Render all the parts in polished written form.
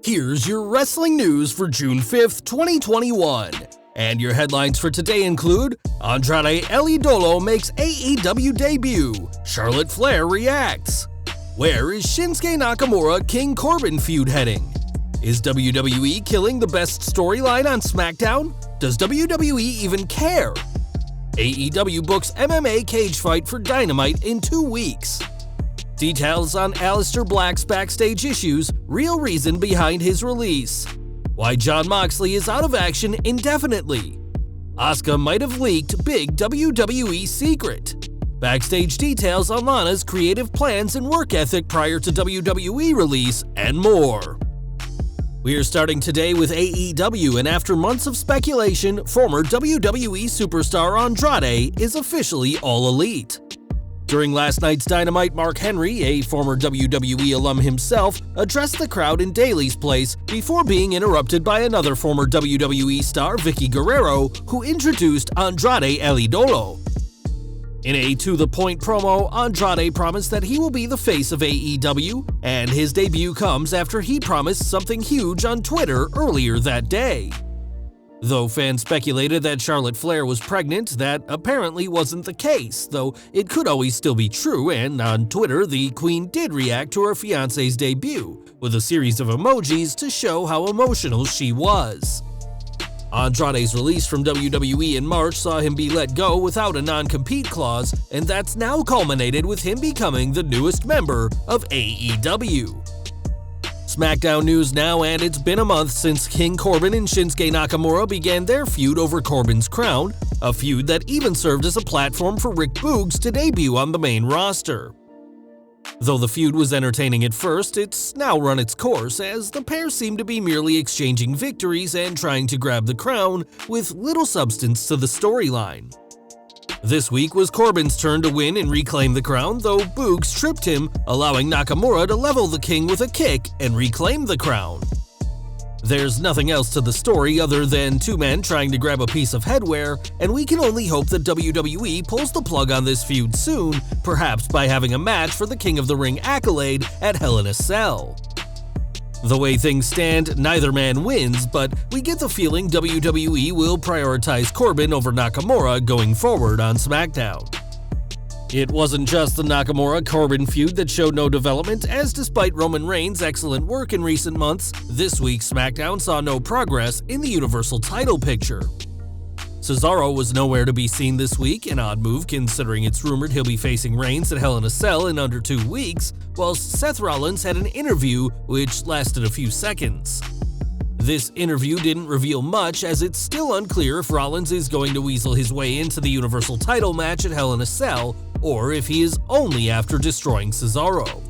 Here's your wrestling news for June 5th, 2021. And your headlines for today include: Andrade El Idolo makes AEW debut, Charlotte Flair reacts. Where is Shinsuke Nakamura-King Corbin feud heading? Is WWE killing the best storyline on SmackDown? Does WWE even care? AEW books MMA cage fight for Dynamite in 2 weeks. Details on Aleister Black's backstage issues, real reason behind his release. Why Jon Moxley is out of action indefinitely. Asuka might have leaked big WWE secret. Backstage details on Lana's creative plans and work ethic prior to WWE release, and more. We are starting today with AEW, and after months of speculation, former WWE superstar Andrade is officially All Elite. During last night's Dynamite, Mark Henry, a former WWE alum himself, addressed the crowd in Daly's place before being interrupted by another former WWE star, Vicky Guerrero, who introduced Andrade El Idolo. In a to-the-point promo, Andrade promised that he will be the face of AEW, and his debut comes after he promised something huge on Twitter earlier that day. Though fans speculated that Charlotte Flair was pregnant, that apparently wasn't the case, though it could always still be true, and on Twitter, the Queen did react to her fiancé's debut, with a series of emojis to show how emotional she was. Andrade's release from WWE in March saw him be let go without a non-compete clause, and that's now culminated with him becoming the newest member of AEW. SmackDown news now, and it's been a month since King Corbin and Shinsuke Nakamura began their feud over Corbin's crown, a feud that even served as a platform for Rick Boogs to debut on the main roster. Though the feud was entertaining at first, it's now run its course, as the pair seem to be merely exchanging victories and trying to grab the crown with little substance to the storyline. This week was Corbin's turn to win and reclaim the crown, though Boogs tripped him, allowing Nakamura to level the King with a kick and reclaim the crown. There's nothing else to the story other than two men trying to grab a piece of headwear, and we can only hope that WWE pulls the plug on this feud soon, perhaps by having a match for the King of the Ring accolade at Hell in a Cell. The way things stand, neither man wins, but we get the feeling WWE will prioritize Corbin over Nakamura going forward on SmackDown. It wasn't just the Nakamura-Corbin feud that showed no development, as despite Roman Reigns' excellent work in recent months, this week's SmackDown saw no progress in the Universal title picture. Cesaro was nowhere to be seen this week, an odd move considering it's rumored he'll be facing Reigns at Hell in a Cell in under 2 weeks, whilst Seth Rollins had an interview which lasted a few seconds. This interview didn't reveal much, as it's still unclear if Rollins is going to weasel his way into the Universal title match at Hell in a Cell, or if he is only after destroying Cesaro.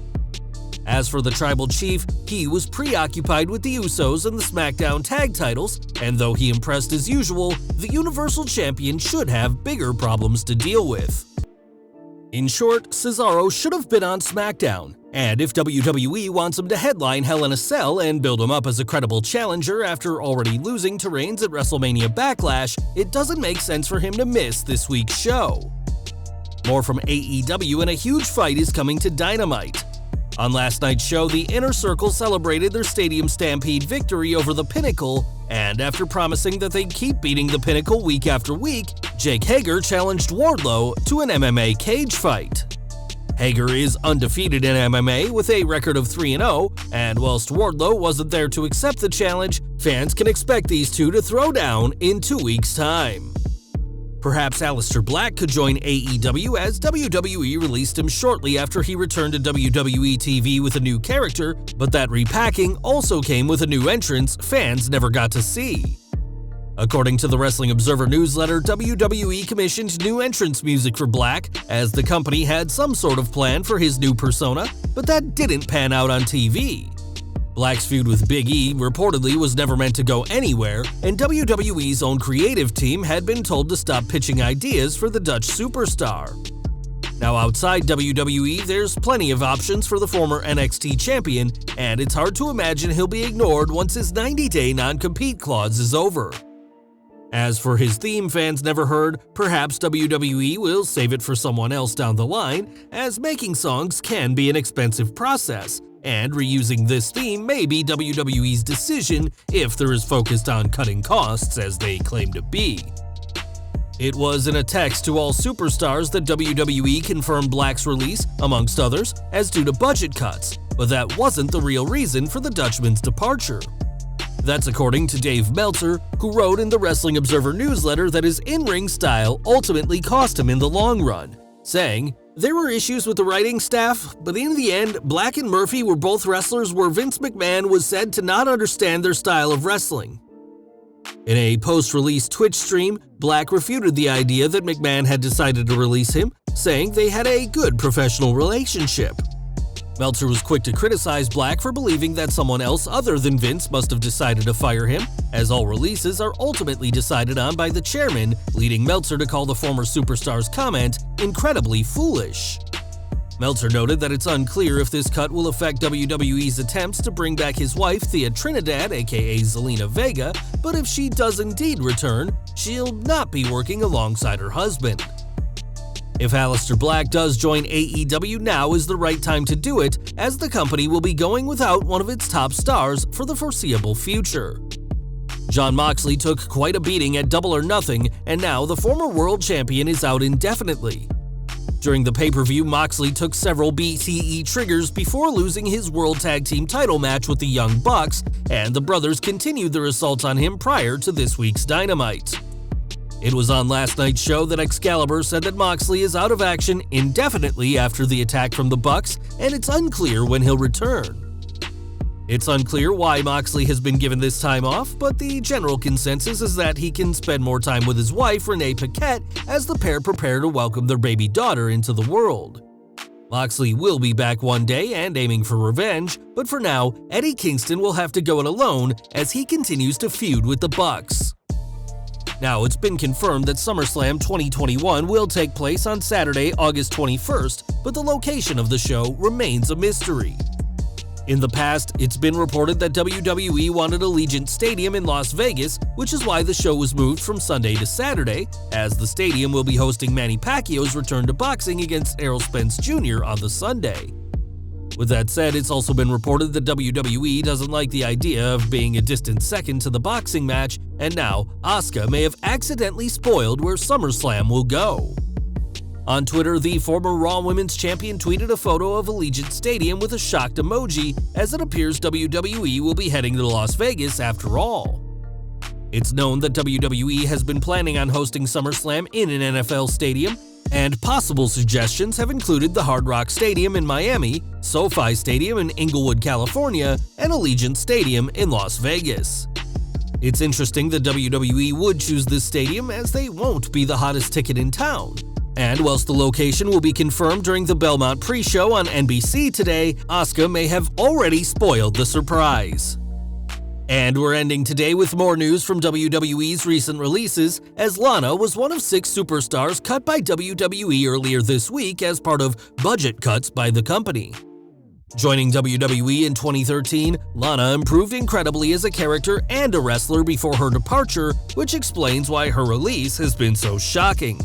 As for the Tribal Chief, he was preoccupied with the Usos and the SmackDown tag titles, and though he impressed as usual, the Universal Champion should have bigger problems to deal with. In short, Cesaro should have been on SmackDown, and if WWE wants him to headline Hell in a Cell and build him up as a credible challenger after already losing to Reigns at WrestleMania Backlash, it doesn't make sense for him to miss this week's show. More from AEW, and a huge fight is coming to Dynamite. On last night's show, the Inner Circle celebrated their Stadium Stampede victory over the Pinnacle, and after promising that they'd keep beating the Pinnacle week after week, Jake Hager challenged Wardlow to an MMA cage fight. Hager is undefeated in MMA with a record of 3-0, and whilst Wardlow wasn't there to accept the challenge, fans can expect these two to throw down in 2 weeks' time. Perhaps Aleister Black could join AEW, as WWE released him shortly after he returned to WWE TV with a new character, but that repacking also came with a new entrance fans never got to see. According to the Wrestling Observer newsletter, WWE commissioned new entrance music for Black, as the company had some sort of plan for his new persona, but that didn't pan out on TV. Black's feud with Big E reportedly was never meant to go anywhere, and WWE's own creative team had been told to stop pitching ideas for the Dutch superstar. Now outside WWE, there's plenty of options for the former NXT champion, and it's hard to imagine he'll be ignored once his 90-day non-compete clause is over. As for his theme fans never heard, perhaps WWE will save it for someone else down the line, as making songs can be an expensive process, and reusing this theme may be WWE's decision if they're as focused on cutting costs as they claim to be. It was in a text to all superstars that WWE confirmed Black's release, amongst others, as due to budget cuts, but that wasn't the real reason for the Dutchman's departure. That's according to Dave Meltzer, who wrote in the Wrestling Observer newsletter that his in-ring style ultimately cost him in the long run, saying, "There were issues with the writing staff, but in the end, Black and Murphy were both wrestlers where Vince McMahon was said to not understand their style of wrestling." In a post-release Twitch stream, Black refuted the idea that McMahon had decided to release him, saying they had a good professional relationship. Meltzer was quick to criticize Black for believing that someone else other than Vince must have decided to fire him, as all releases are ultimately decided on by the chairman, leading Meltzer to call the former superstar's comment incredibly foolish. Meltzer noted that it's unclear if this cut will affect WWE's attempts to bring back his wife Thea Trinidad, aka Zelina Vega, but if she does indeed return, she'll not be working alongside her husband. If Aleister Black does join AEW, now is the right time to do it, as the company will be going without one of its top stars for the foreseeable future. Jon Moxley took quite a beating at Double or Nothing, and now the former world champion is out indefinitely. During the pay-per-view, Moxley took several BTE triggers before losing his World Tag Team title match with the Young Bucks, and the brothers continued their assault on him prior to this week's Dynamite. It was on last night's show that Excalibur said that Moxley is out of action indefinitely after the attack from the Bucks, and it's unclear when he'll return. It's unclear why Moxley has been given this time off, but the general consensus is that he can spend more time with his wife, Renee Paquette, as the pair prepare to welcome their baby daughter into the world. Moxley will be back one day and aiming for revenge, but for now, Eddie Kingston will have to go it alone as he continues to feud with the Bucks. Now, it's been confirmed that SummerSlam 2021 will take place on Saturday, August 21st, but the location of the show remains a mystery. In the past, it's been reported that WWE wanted Allegiant Stadium in Las Vegas, which is why the show was moved from Sunday to Saturday, as the stadium will be hosting Manny Pacquiao's return to boxing against Errol Spence Jr. on the Sunday. With that said, it's also been reported that WWE doesn't like the idea of being a distant second to the boxing match, and now Asuka may have accidentally spoiled where SummerSlam will go. On Twitter, the former Raw Women's Champion tweeted a photo of Allegiant Stadium with a shocked emoji, as it appears WWE will be heading to Las Vegas after all. It's known that WWE has been planning on hosting SummerSlam in an NFL stadium, and possible suggestions have included the Hard Rock Stadium in Miami, SoFi Stadium in Inglewood, California, and Allegiant Stadium in Las Vegas. It's interesting that WWE would choose this stadium, as they won't be the hottest ticket in town. And whilst the location will be confirmed during the Belmont pre-show on NBC today, Asuka may have already spoiled the surprise. And we're ending today with more news from WWE's recent releases, as Lana was one of 6 superstars cut by WWE earlier this week as part of budget cuts by the company. Joining WWE in 2013, Lana improved incredibly as a character and a wrestler before her departure, which explains why her release has been so shocking.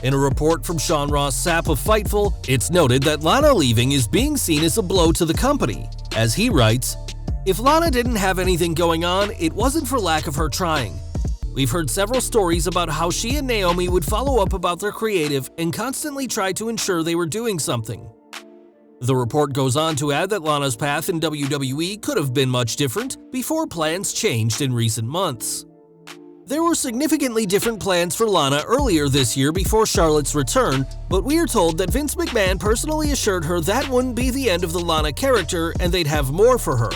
In a report from Sean Ross Sapp of Fightful, it's noted that Lana leaving is being seen as a blow to the company, as he writes, "If Lana didn't have anything going on, it wasn't for lack of her trying. We've heard several stories about how she and Naomi would follow up about their creative and constantly try to ensure they were doing something." The report goes on to add that Lana's path in WWE could have been much different before plans changed in recent months. There were significantly different plans for Lana earlier this year before Charlotte's return, but we are told that Vince McMahon personally assured her that wouldn't be the end of the Lana character and they'd have more for her.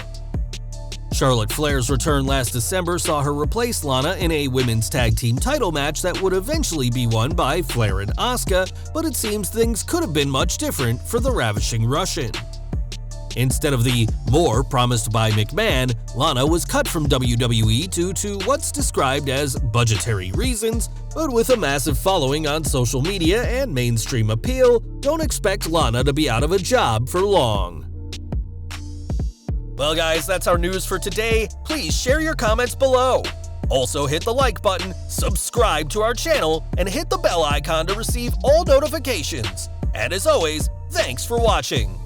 Charlotte Flair's return last December saw her replace Lana in a women's tag team title match that would eventually be won by Flair and Asuka, but it seems things could have been much different for the ravishing Russian. Instead of the more promised by McMahon, Lana was cut from WWE due to what's described as budgetary reasons, but with a massive following on social media and mainstream appeal, don't expect Lana to be out of a job for long. Well guys, that's our news for today. Please share your comments below. Also hit the like button, subscribe to our channel, and hit the bell icon to receive all notifications. And as always, thanks for watching.